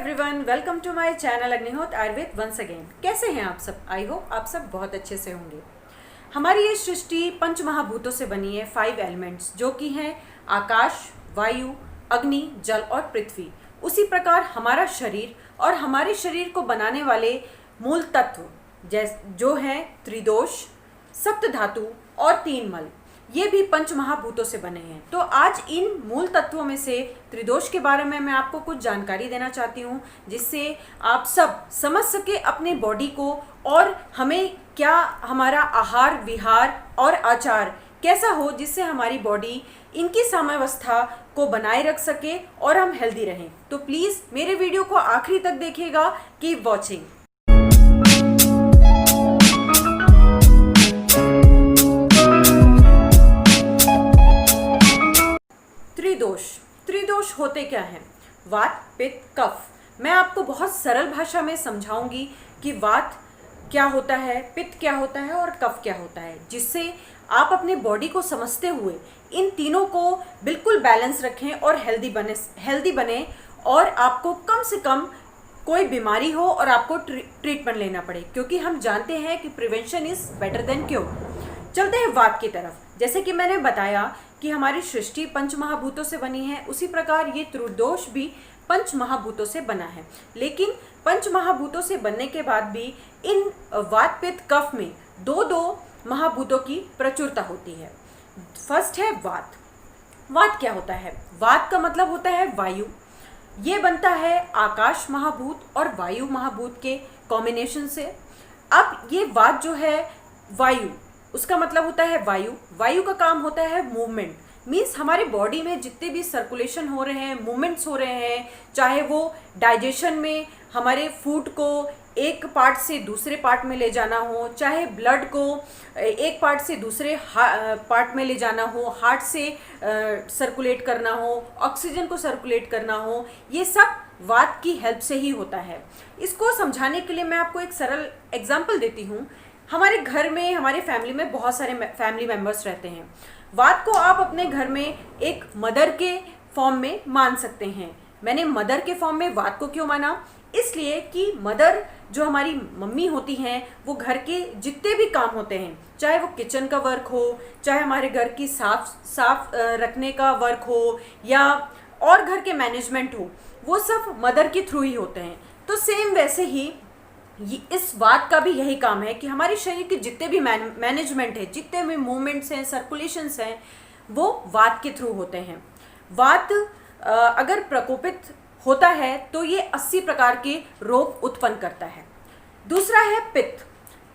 Everyone, welcome to my channel Agnihotra Ayurveda once again. कैसे हैं आप सब? आई होप आप सब बहुत अच्छे से होंगे। हमारी ये सृष्टि पंच महाभूतों से बनी है, 5 एलिमेंट्स, जो कि हैं आकाश, वायु, अग्नि, जल और पृथ्वी। उसी प्रकार हमारा शरीर और हमारे शरीर को बनाने वाले मूल तत्व जो हैं त्रिदोष, सप्त धातु और 3 मल, ये भी पंच महाभूतों से बने हैं। तो आज इन मूल तत्वों में से त्रिदोष के बारे में मैं आपको कुछ जानकारी देना चाहती हूँ, जिससे आप सब समझ सके अपने बॉडी को, और हमें क्या हमारा आहार विहार और आचार कैसा हो जिससे हमारी बॉडी इनकी साम्यावस्था को बनाए रख सके और हम हेल्दी रहें। तो प्लीज़ मेरे वीडियो को आखिरी तक देखिएगा। Keep watching. त्रिदोष होते क्या हैं? वात, पित्त, कफ। मैं आपको बहुत सरल भाषा में समझाऊंगी कि वात क्या होता है, पित्त क्या होता है और कफ क्या होता है, जिससे आप अपने बॉडी को समझते हुए इन तीनों को बिल्कुल बैलेंस रखें और हेल्दी बने और आपको कम से कम कोई बीमारी हो और आपको ट्रीटमेंट लेना पड़े, क्योंकि हम जानते हैं कि prevention is better than cure. चलते हैं वात की तरफ। जैसे कि मैंने बताया कि हमारी सृष्टि पंच महाभूतों से बनी है, उसी प्रकार ये त्रिदोष भी पंच महाभूतों से बना है। लेकिन पंच महाभूतों से बनने के बाद भी इन वात, पित्त, कफ में दो महाभूतों की प्रचुरता होती है। फर्स्ट है वात। वात क्या होता है? वात का मतलब होता है वायु। ये बनता है आकाश महाभूत और वायु महाभूत के कॉम्बिनेशन से। अब ये वात जो है वायु, उसका मतलब होता है वायु। वायु का काम होता है मूवमेंट, मीन्स हमारे बॉडी में जितने भी सर्कुलेशन हो रहे हैं, मूवमेंट्स हो रहे हैं, चाहे वो डाइजेशन में हमारे फूड को एक पार्ट से दूसरे पार्ट में ले जाना हो, चाहे ब्लड को एक पार्ट से दूसरे पार्ट में ले जाना हो, हार्ट से सर्कुलेट करना हो, ऑक्सीजन को सर्कुलेट करना हो, ये सब वात की हेल्प से ही होता है। इसको समझाने के लिए मैं आपको एक सरल एग्जाम्पल देती हूँ। हमारे घर में, हमारे फैमिली में बहुत सारे फैमिली मेम्बर्स रहते हैं। वात को आप अपने घर में एक मदर के फॉर्म में मान सकते हैं। मैंने मदर के फॉर्म में वात को क्यों माना? इसलिए कि मदर जो हमारी मम्मी होती हैं, वो घर के जितने भी काम होते हैं, चाहे वो किचन का वर्क हो, चाहे हमारे घर की साफ रखने का वर्क हो, या और घर के मैनेजमेंट हो, वो सब मदर के थ्रू ही होते हैं। तो सेम वैसे ही इस वात का भी यही काम है कि हमारे शरीर के जितने भी मैनेजमेंट है, जितने भी मूवमेंट्स हैं, सर्कुलेशंस हैं, वो वात के थ्रू होते हैं। वात अगर प्रकोपित होता है तो ये 80 प्रकार के रोग उत्पन्न करता है। दूसरा है पित्त।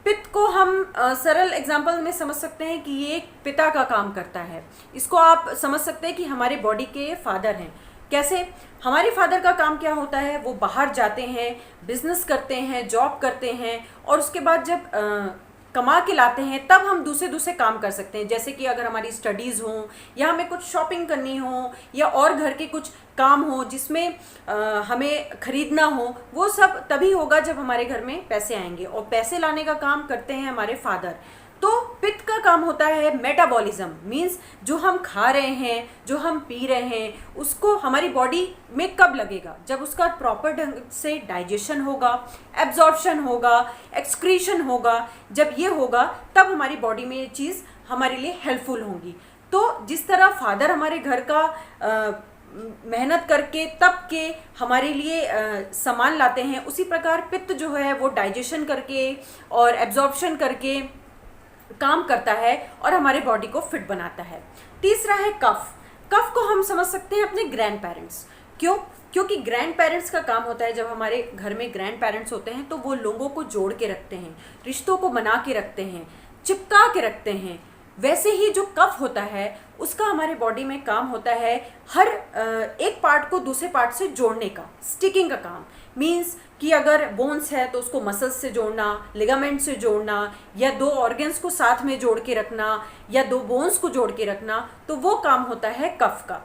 पित्त को हम सरल एग्जांपल में समझ सकते हैं कि ये एक पिता का काम करता है। इसको आप समझ सकते हैं कि हमारे बॉडी के फादर हैं। कैसे? हमारे फादर का काम क्या होता है? वो बाहर जाते हैं, बिजनेस करते हैं, जॉब करते हैं, और उसके बाद जब कमा के लाते हैं तब हम दूसरे काम कर सकते हैं। जैसे कि अगर हमारी स्टडीज़ हों, या हमें कुछ शॉपिंग करनी हो, या और घर के कुछ काम हो जिसमें हमें खरीदना हो, वो सब तभी होगा जब हमारे घर में पैसे आएंगे, और पैसे लाने का काम करते हैं हमारे फादर। तो पित्त का काम होता है मेटाबॉलिज्म, मीन्स जो हम खा रहे हैं, जो हम पी रहे हैं, उसको हमारी बॉडी में कब लगेगा? जब उसका प्रॉपर ढंग से डाइजेशन होगा, एब्जॉर्प्शन होगा, एक्सक्रीशन होगा। जब ये होगा तब हमारी बॉडी में ये चीज़ हमारे लिए हेल्पफुल होंगी। तो जिस तरह फादर हमारे घर का मेहनत करके तब के हमारे लिए सामान लाते हैं, उसी प्रकार पित्त जो है वो डाइजेशन करके और एब्जॉर्प्शन करके काम करता है और हमारे बॉडी को फिट बनाता है। तीसरा है कफ। कफ को हम समझ सकते हैं अपने ग्रैंड पेरेंट्स। क्यों? क्योंकि ग्रैंड पेरेंट्स का काम होता है, जब हमारे घर में ग्रैंड पेरेंट्स होते हैं तो वो लोगों को जोड़ के रखते हैं, रिश्तों को बना के रखते हैं, चिपका के रखते हैं। वैसे ही जो कफ होता है उसका हमारे बॉडी में काम होता है हर एक पार्ट को दूसरे पार्ट से जोड़ने का, स्टिकिंग का काम। मीन्स कि अगर बोन्स है तो उसको मसल्स से जोड़ना, लिगामेंट से जोड़ना, या 2 ऑर्गन्स को साथ में जोड़ के रखना, या 2 बोन्स को जोड़ के रखना, तो वो काम होता है कफ का।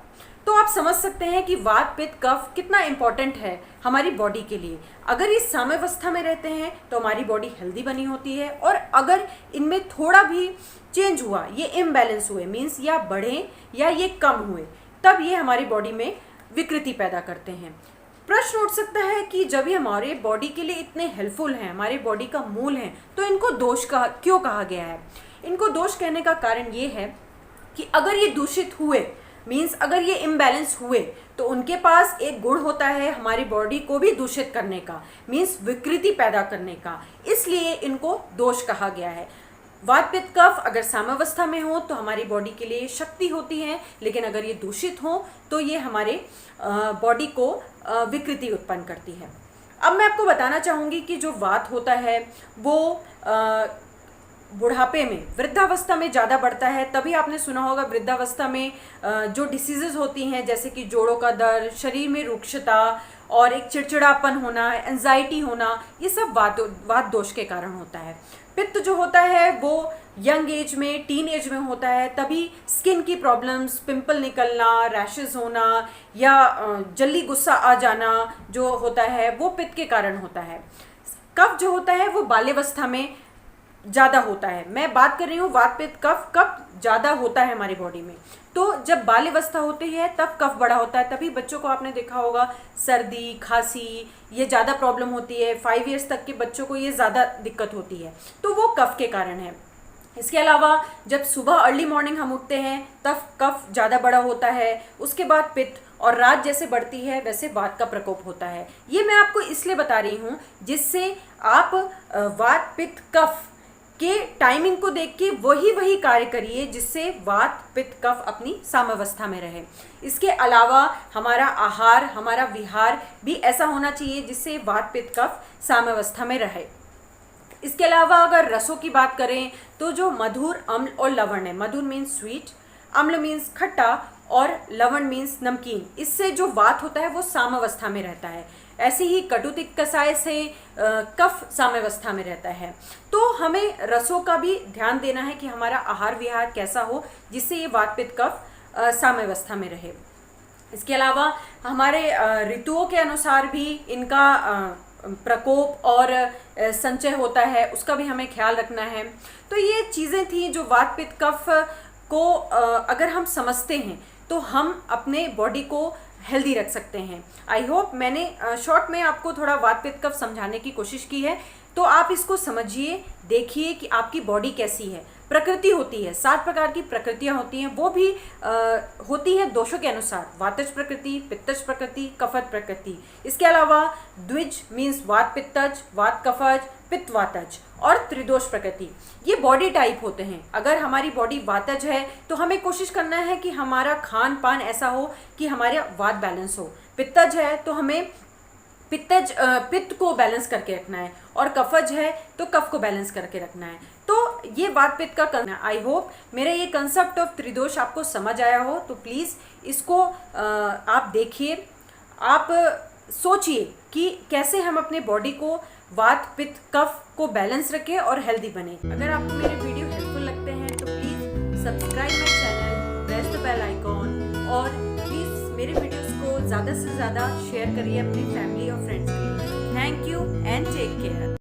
तो आप समझ सकते हैं कि वात, पित्त, कफ कितना इंपॉर्टेंट है हमारी बॉडी के लिए। अगर इस साम्यावस्था में रहते हैं तो हमारी बॉडी हेल्दी बनी होती है, और अगर इनमें थोड़ा भी चेंज हुआ, ये इम्बैलेंस हुए, मीन्स या बढ़े या ये कम हुए, तब ये हमारी बॉडी में विकृति पैदा करते हैं। प्रश्न उठ सकता है कि जब ये हमारे बॉडी के लिए इतने हेल्पफुल हैं, हमारे बॉडी का मूल है, तो इनको दोष क्यों कहा गया है? इनको दोष कहने का कारण ये है कि अगर ये दूषित हुए, मीन्स अगर ये इम्बैलेंस हुए, तो उनके पास एक गुण होता है हमारी बॉडी को भी दूषित करने का, मीन्स विकृति पैदा करने का, इसलिए इनको दोष कहा गया है। वात पित्त कफ अगर साम्यावस्था में हो तो हमारी बॉडी के लिए शक्ति होती है, लेकिन अगर ये दूषित हो तो ये हमारे बॉडी को विकृति उत्पन्न करती है। अब मैं आपको बताना चाहूँगी कि जो वात होता है वो बुढ़ापे में, वृद्धावस्था में ज़्यादा बढ़ता है। तभी आपने सुना होगा वृद्धावस्था में जो डिसीजेज होती हैं, जैसे कि जोड़ों का दर्द, शरीर में रुक्षता और एक चिड़चिड़ापन होना, एंजाइटी होना, ये सब वात दोष के कारण होता है। पित्त जो होता है वो यंग एज में, टीन एज में होता है, तभी स्किन की प्रॉब्लम्स, पिंपल निकलना, रैशेस होना या जल्दी गुस्सा आ जाना जो होता है वो पित्त के कारण होता है। कफ जो होता है वो बाल्यावस्था में ज़्यादा होता है। मैं बात कर रही हूँ वात पित्त कफ कब ज़्यादा होता है हमारी बॉडी में, तो जब बाल्यावस्था होती है तब कफ बड़ा होता है। तभी बच्चों को आपने देखा होगा सर्दी, खांसी, ये ज़्यादा प्रॉब्लम होती है। 5 इयर्स तक के बच्चों को ये ज़्यादा दिक्कत होती है, तो वो कफ के कारण है। इसके अलावा जब सुबह अर्ली मॉर्निंग हम उठते हैं तब कफ ज़्यादा बड़ा होता है, उसके बाद पित्त, और रात जैसे बढ़ती है वैसे वात का प्रकोप होता है। ये मैं आपको इसलिए बता रही हूँ जिससे आप वात पित्त कफ के टाइमिंग को देख के वही कार्य करिए जिससे वात पित्त कफ अपनी साम्यावस्था में रहे। इसके अलावा हमारा आहार, हमारा विहार भी ऐसा होना चाहिए जिससे वात पित्त कफ साम्यावस्था में रहे। इसके अलावा अगर रसों की बात करें तो जो मधुर, अम्ल और लवण है, मधुर मीन्स स्वीट, अम्ल मीन्स खट्टा और लवण मीन्स नमकीन, इससे जो वात होता है वो साम्यावस्था में रहता है। ऐसे ही कटुतिक कषाय से कफ साम्यावस्था में रहता है। तो हमें रसों का भी ध्यान देना है कि हमारा आहार विहार कैसा हो जिससे ये वात पित्त कफ साम्यावस्था में रहे। इसके अलावा हमारे ऋतुओं के अनुसार भी इनका प्रकोप और संचय होता है, उसका भी हमें ख्याल रखना है। तो ये चीज़ें थी जो वात पित्त कफ को अगर हम समझते हैं तो हम अपने बॉडी को हेल्दी रख सकते हैं। आई होप मैंने शॉर्ट में आपको थोड़ा वात पित्त कफ समझाने की कोशिश की है, तो आप इसको समझिए, देखिए कि आपकी बॉडी कैसी है। प्रकृति होती है, 7 प्रकार की प्रकृतियाँ होती हैं, वो भी होती हैं दोषों के अनुसार, वातज प्रकृति, पित्तज प्रकृति, कफज प्रकृति। इसके अलावा द्विज मीन्स वात पित्तज, वात कफज, पित्त वातज, और त्रिदोष प्रकृति, ये बॉडी टाइप होते हैं। अगर हमारी बॉडी वातज है तो हमें कोशिश करना है कि हमारा खान पान ऐसा हो कि हमारा वात बैलेंस हो। पित्तज है तो हमें पित्त को बैलेंस करके रखना है, और कफज है तो कफ को बैलेंस करके रखना है। तो ये वात पित्त का करना है। आई होप मेरा ये कंसेप्ट ऑफ त्रिदोष आपको समझ आया हो। तो प्लीज़ इसको आप देखिए, आप सोचिए कि कैसे हम अपने बॉडी को वात पित्त कफ को बैलेंस रखें और हेल्दी बने। अगर आपको मेरे वीडियो हेल्पफुल लगते हैं तो please subscribe my channel, press the bell icon, और प्लीज़ मेरे वीडियोस को ज़्यादा से ज़्यादा शेयर करिए अपनी फैमिली और फ्रेंड्स के लिए। Thank you and take care.